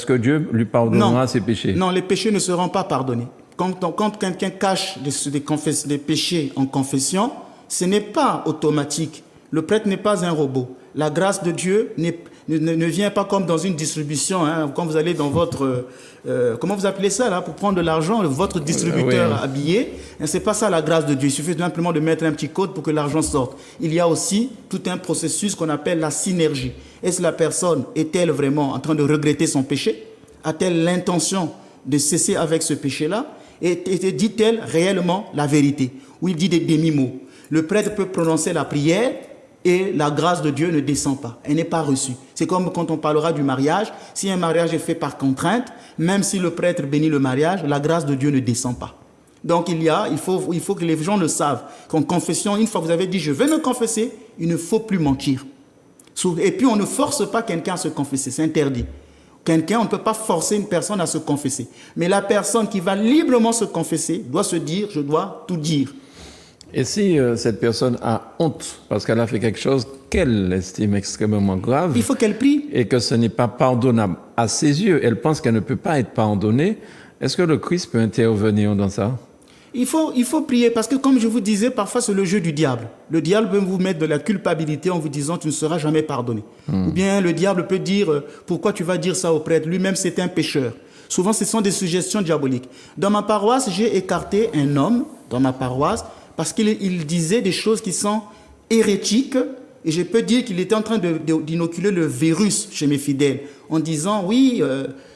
Est-ce que Dieu lui pardonnera ses péchés? Non, les péchés ne seront pas pardonnés. Quand quelqu'un cache des péchés en confession, ce n'est pas automatique. Le prêtre n'est pas un robot. La grâce de Dieu ne vient pas comme dans une distribution, hein, quand vous allez dans votre... comment vous appelez ça, là, pour prendre de l'argent, votre distributeur habillé. Ce n'est pas ça la grâce de Dieu. Il suffit simplement de mettre un petit code pour que l'argent sorte. Il y a aussi tout un processus qu'on appelle la synergie. Est-ce que la personne est-elle vraiment en train de regretter son péché? A-t-elle l'intention de cesser avec ce péché-là? Et dit-elle réellement la vérité? Ou il dit des demi-mots? Le prêtre peut prononcer la prière et la grâce de Dieu ne descend pas. Elle n'est pas reçue. C'est comme quand on parlera du mariage. Si un mariage est fait par contrainte, même si le prêtre bénit le mariage, la grâce de Dieu ne descend pas. Donc il faut que les gens le savent. Qu'en confession, une fois que vous avez dit « je vais me confesser », il ne faut plus mentir. Et puis on ne force pas quelqu'un à se confesser, c'est interdit. On ne peut pas forcer une personne à se confesser. Mais la personne qui va librement se confesser doit se dire « je dois tout dire ». Et si cette personne a honte parce qu'elle a fait quelque chose qu'elle estime extrêmement grave, il faut qu'elle prie. Et que ce n'est pas pardonnable à ses yeux, elle pense qu'elle ne peut pas être pardonnée, est-ce que le Christ peut intervenir dans ça? Il faut prier parce que, comme je vous disais, parfois c'est le jeu du diable. Le diable peut vous mettre de la culpabilité en vous disant tu ne seras jamais pardonné. Ou bien le diable peut dire pourquoi tu vas dire ça au prêtre? Lui-même c'est un pécheur. Souvent ce sont des suggestions diaboliques. Dans ma paroisse, j'ai écarté un homme dans ma paroisse parce qu'il disait des choses qui sont hérétiques. Et je peux dire qu'il était en train d'inoculer le virus chez mes fidèles en disant oui,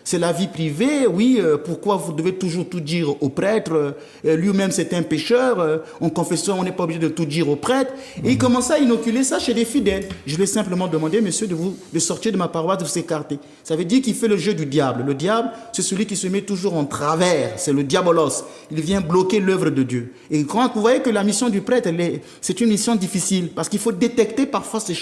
c'est la vie privée, oui, pourquoi vous devez toujours tout dire au prêtre, lui-même c'est un pécheur, en confession on n'est pas obligé de tout dire au prêtre. Et il commençait à inoculer ça chez des fidèles. Je lui ai simplement demandé, monsieur, de sortir de ma paroisse, de vous écarter. Ça veut dire qu'il fait le jeu du diable. Le diable, c'est celui qui se met toujours en travers, c'est le diabolos. Il vient bloquer l'œuvre de Dieu. Et quand vous voyez que la mission du prêtre, c'est une mission difficile, parce qu'il faut détecter parfois ce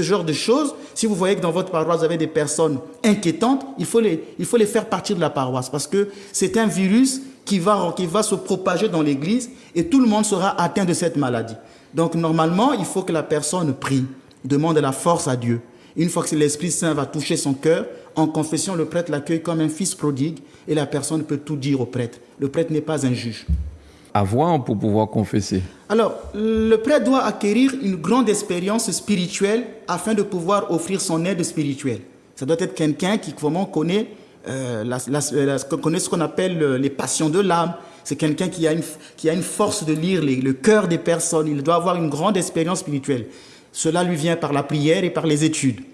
genre de choses. Si vous voyez que dans votre paroisse, vous avez des personnes inquiétantes, il faut les faire partir de la paroisse parce que c'est un virus qui va se propager dans l'église et tout le monde sera atteint de cette maladie. Donc normalement, il faut que la personne prie, demande la force à Dieu. Une fois que l'Esprit Saint va toucher son cœur, en confession, le prêtre l'accueille comme un fils prodigue et la personne peut tout dire au prêtre. Le prêtre n'est pas un juge. Avoir pour pouvoir confesser? Alors, le prêtre doit acquérir une grande expérience spirituelle afin de pouvoir offrir son aide spirituelle. Ça doit être quelqu'un qui vraiment connaît ce qu'on appelle les passions de l'âme. C'est quelqu'un qui a une force de lire le cœur des personnes. Il doit avoir une grande expérience spirituelle. Cela lui vient par la prière et par les études.